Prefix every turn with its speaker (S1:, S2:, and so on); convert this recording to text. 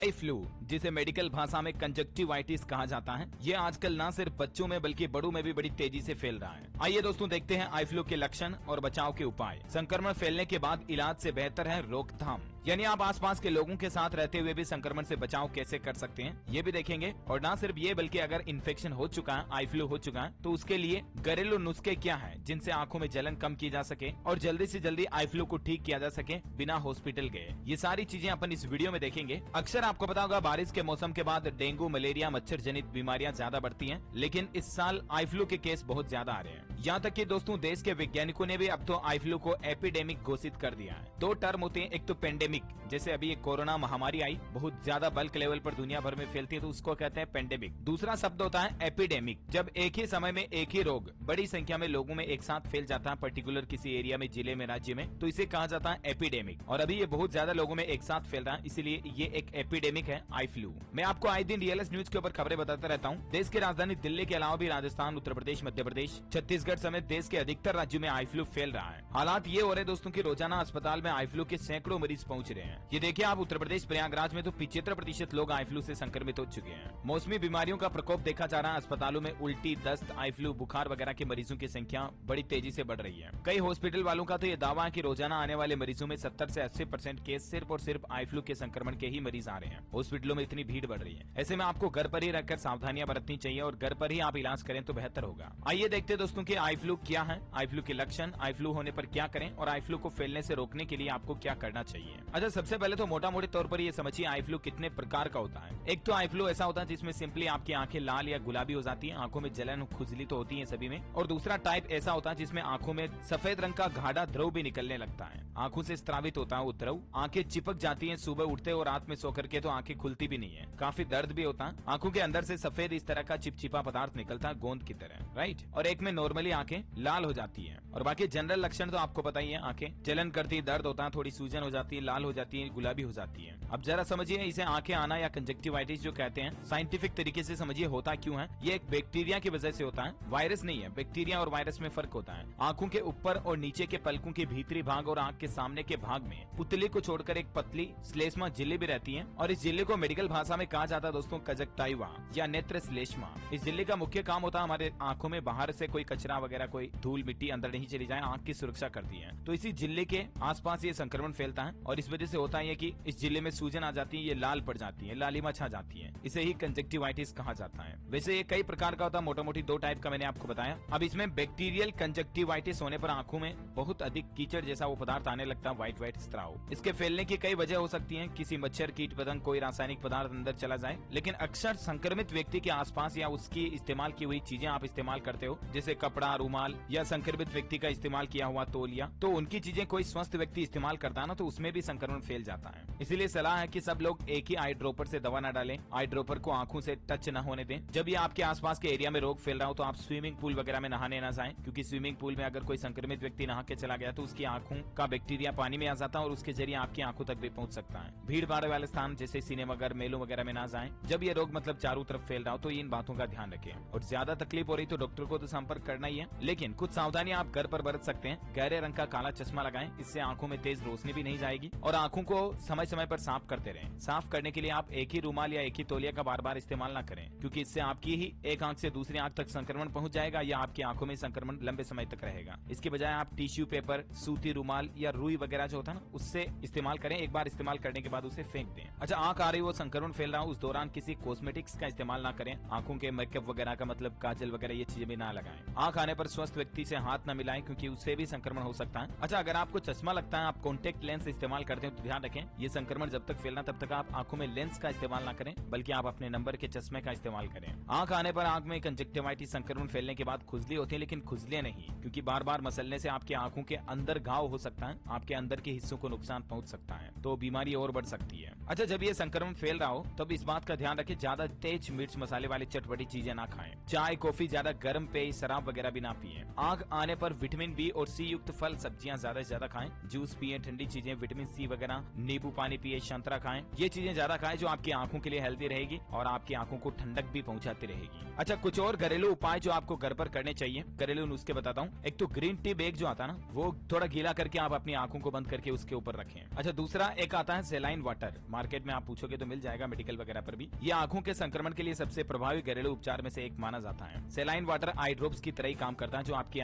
S1: Flu, जिसे medical भाषा में कंजक्टिवाइटिस कहा जाता है, ये आजकल न सिर्फ बच्चों में बल्कि बड़ों में भी बड़ी तेजी से फैल रहा है। आइए दोस्तों देखते हैं आई फ्लू के लक्षण और बचाव के उपाय। संक्रमण फैलने के बाद इलाज से बेहतर है रोकथाम, यानी आप आसपास के लोगों के साथ रहते हुए भी संक्रमण से बचाव कैसे कर सकते हैं ये भी देखेंगे। और ना सिर्फ ये बल्कि अगर इन्फेक्शन हो चुका है, आई फ्लू हो चुका है, तो उसके लिए घरेलू नुस्खे क्या हैं जिनसे आंखों में जलन कम की जा सके और जल्दी से जल्दी आई फ्लू को ठीक किया जा सके बिना हॉस्पिटल गए। ये सारी चीजें अपन इस वीडियो में देखेंगे। अक्सर आपको पता होगा बारिश के मौसम के बाद डेंगू, मलेरिया, मच्छर जनित बीमारियां ज्यादा बढ़ती हैं, लेकिन इस साल आई फ्लू के केस बहुत ज्यादा आ रहे हैं। यहाँ तक कि दोस्तों देश के वैज्ञानिकों ने भी अब तो आई फ्लू को एपिडेमिक घोषित कर दिया है। दो टर्म होते हैं, एक तो पेंडेमिक, जैसे अभी कोरोना महामारी आई, बहुत ज्यादा बल्क लेवल पर दुनिया भर में फैलती है तो उसको कहते हैं पेंडेमिक। दूसरा शब्द होता है एपिडेमिक, जब एक ही समय में एक ही रोग बड़ी संख्या में लोगों में एक साथ फैल जाता है, पर्टिकुलर किसी एरिया में, जिले में, राज्य में, तो इसे कहा जाता है एपिडेमिक। और अभी ये बहुत ज्यादा लोगों में एक साथ फैल रहा है, इसीलिए ये एक एपिडेमिक है आई फ्लू। मैं आपको आए दिन डीएलएस न्यूज के ऊपर खबरें बताता रहता हूँ। देश की राजधानी दिल्ली के अलावा भी राजस्थान, उत्तर प्रदेश, मध्य प्रदेश, छत्तीसगढ़ समेत देश के अधिकतर राज्यों में आई फ्लू फैल रहा है। हालात ये हो रहे दोस्तों की रोजाना अस्पताल में आई फ्लू के सैकड़ों मरीज पहुंच रहे हैं। ये देखिए आप, उत्तर प्रदेश प्रयागराज में तो 75% लोग आई फ्लू से संक्रमित हो चुके हैं। मौसमी बीमारियों का प्रकोप देखा जा रहा है। अस्पतालों में उल्टी, दस्त, आई फ्लू, बुखार वगैरह के मरीजों की संख्या बड़ी तेजी से बढ़ रही है। कई हॉस्पिटल वालों का तो ये दावा है कि रोजाना आने वाले मरीजों में 70 से 80% केस सिर्फ और सिर्फ आई फ्लू के संक्रमण के ही मरीज आ रहे हैं। हॉस्पिटलों में इतनी भीड़ बढ़ रही है, ऐसे में आपको घर पर ही रहकर सावधानियां बरतनी चाहिए और घर पर ही आप इलाज करें तो बेहतर होगा। आइए देखते दोस्तों की आई फ्लू क्या है, आई फ्लू के लक्षण, आई फ्लू होने पर क्या करें और आई फ्लू को फैलने से रोकने के लिए आपको क्या करना चाहिए। अच्छा, सबसे पहले तो मोटा मोटे तौर पर ये समझिए आई फ्लू कितने प्रकार का होता है। एक तो आई फ्लू ऐसा होता है जिसमें सिंपली आपकी आंखें लाल या गुलाबी हो जाती हैं, आंखों में जलन, खुजली तो होती है सभी में। और दूसरा टाइप ऐसा होता है जिसमें आंखों में सफेद रंग का गाढ़ा द्रव भी निकलने लगता है, आंखों से स्त्रावित होता है वो द्रव, आंखें चिपक जाती हैं, सुबह उठते और रात में सोकर के तो आंखें खुलती भी नहीं है, काफी दर्द भी होता है, आंखों के अंदर से सफेद इस तरह का चिपचिपा पदार्थ निकलता है गोंद की तरह, राइट। और एक में नॉर्मली आंखें लाल हो जाती है। और बाकी जनरल लक्षण तो आपको पता ही है, आंखें जलन करती है, दर्द होता है, थोड़ी सूजन हो जाती है, लाल हो जाती है, गुलाबी हो जाती है। अब जरा समझिए, इसे आंखें आना या कंजक्टिवाइटिस जो कहते हैं, साइंटिफिक तरीके से समझिए होता क्यों है। ये एक बैक्टीरिया की वजह से होता है, वायरस नहीं है। बैक्टीरिया और वायरस में फर्क होता है। आंखों के ऊपर और नीचे के पलकों के भीतरी भाग और आंख के सामने के भाग में पुतली को छोड़कर एक पतली श्लेष्मा झिल्ली भी रहती है, और इस झिल्ली को मेडिकल भाषा में कहा जाता है दोस्तों कंजक्टाइवा या नेत्र श्लेष्मा। इस झिल्ली का मुख्य काम होता है हमारे आंखों में बाहर से कोई कचरा वगैरह, कोई धूल मिट्टी अंदर नहीं चली जाए, आंख की सुरक्षा करती है। तो इसी झिल्ली के आसपास ये संक्रमण फैलता है और इस वजह से होता है कि इस झिल्ली में सूजन आ जाती है, ये लाल पड़ जाती है, लालिमा छा जाती है, इसे ही कंजक्टिवाइटिस कहा जाता है। वैसे ये कई प्रकार का होता है, मोटा मोटी दो टाइप का मैंने आपको बताया। अब इसमें बैक्टीरियल कंजक्टिवाइटिस होने पर आंखों में बहुत अधिक कीचड़ जैसा वो पदार्थ आने लगता है, व्हाइट व्हाइट स्त्राव। इसके फैलने की कई वजह हो सकती है, किसी मच्छर, कीट पतंग, कोई रासायनिक पदार्थ अंदर चला जाए, लेकिन अक्सर संक्रमित व्यक्ति के आसपास या उसकी इस्तेमाल की हुई चीजें आप इस्तेमाल करते हो, जैसे कपड़ा, रुमाल या संक्रमित व्यक्ति का इस्तेमाल किया हुआ तौलिया, तो उनकी चीजें कोई स्वस्थ व्यक्ति इस्तेमाल करता है ना, तो उसमें भी संक्रमण फैल जाता है। इसीलिए सलाह है कि सब लोग एक ही आई ड्रॉपर से दवा न डालें, आई ड्रॉपर को आंखों से टच न होने दें। जब ये आपके आसपास के एरिया में रोग फैल रहा हो तो आप स्विमिंग पूल वगैरह में नहाने ना जाएं, क्योंकि स्विमिंग पूल में अगर कोई संक्रमित व्यक्ति नहा के चला गया तो उसकी आंखों का बैक्टीरिया पानी में आ जाता है और उसके जरिए आपकी आंखों तक भी पहुंच सकता है। भीड़ भाड़ वाले स्थान जैसे सिनेमा घर, मेलों वगैरह में ना जाएं जब ये रोग मतलब चारों तरफ फैल रहा हो, तो इन बातों का ध्यान रखें। और ज्यादा तकलीफ हो रही तो डॉक्टर को तो संपर्क करना ही है, लेकिन कुछ सावधानियां आप घर पर बरत सकते हैं। गहरे रंग का काला चश्मा लगाएं, इससे आंखों में तेज रोशनी भी नहीं जाएगी। और आंखों को समय समय पर साफ करते रहें। साफ करने के लिए आप एक ही रुमाल या एक ही तौलिया का बार बार इस्तेमाल न करें, क्योंकि इससे आपकी ही एक आंख से दूसरी आंख तक संक्रमण पहुंच जाएगा या आपकी आंखों में संक्रमण लंबे समय तक रहेगा। इसके बजाय आप टिश्यू पेपर, सूती रुमाल या रुई वगैरह जो होता है ना, उससे इस्तेमाल करें। एक बार इस्तेमाल करने के बाद उसे फेंक दें। अच्छा, आंख आ रही हो, संक्रमण फैल रहा हो, उस दौरान किसी कॉस्मेटिक्स का इस्तेमाल ना करें। आंखों के मेकअप वगैरह का मतलब काजल वगैरह ये चीजें भी ना लगाएं। आंख आने पर स्वस्थ व्यक्ति से हाथ न मिलाएं, क्योंकि उससे भी संक्रमण हो सकता है। अच्छा, अगर आपको चश्मा लगता है, आप कॉन्टेक्ट लेंस इस्तेमाल करते हैं तो ध्यान रखें, ये संक्रमण जब तक फैलना तब तक आप आंखों में लेंस का इस्तेमाल ना करें, बल्कि आप अपने नंबर के चश्मे का इस्तेमाल करें। आंख आने पर आंख में कंजक्टिवाइटिस संक्रमण फैलने के बाद खुजली होती है, लेकिन खुजलियां नहीं, क्योंकि बार बार मसलने से आपकी आंखों के अंदर घाव हो सकता है, आपके अंदर के हिस्सों को नुकसान पहुंच सकता है, तो बीमारी और बढ़ सकती है। अच्छा, जब ये संक्रमण फैल रहा हो तब इस बात का ध्यान रखें, ज्यादा तेज मिर्च मसाले वाली चटपटी चीजें ना खाएं। चाय, कॉफी ज्यादा गर्म पेय, शराब वगैरह भी ना पिए। आंख आने पर विटामिन बी और सी युक्त फल सब्जियां ज्यादा से ज्यादा खाएं, जूस पिए, ठंडी चीजें, विटामिन सी वगैरह, नींबू पानी पिए, संतरा खाएं। ये चीजें ज्यादा खाएं जो आपकी आंखों के लिए हेल्दी रहेगी और आपकी आंखों को ठंडक भी पहुंचाती रहेगी। अच्छा, कुछ और घरेलू उपाय जो आपको घर पर करने चाहिए, घरेलू नुस्खे बताता हूँ। एक तो ग्रीन टी बैग जो आता है ना, वो थोड़ा गीला करके आप अपनी आंखों को बंद करके उसके ऊपर रखें। अच्छा, दूसरा एक आता है सेलाइन वाटर, मार्केट में आप पूछोगे तो मिल जाएगा, मेडिकल वगैरह पर भी। ये आंखों के संक्रमण के लिए सबसे प्रभावी घरेलू उपचार में से एक माना जाता है। सेलाइन वाटर आई ड्रॉप्स की तरह ही काम करता है जो आपकी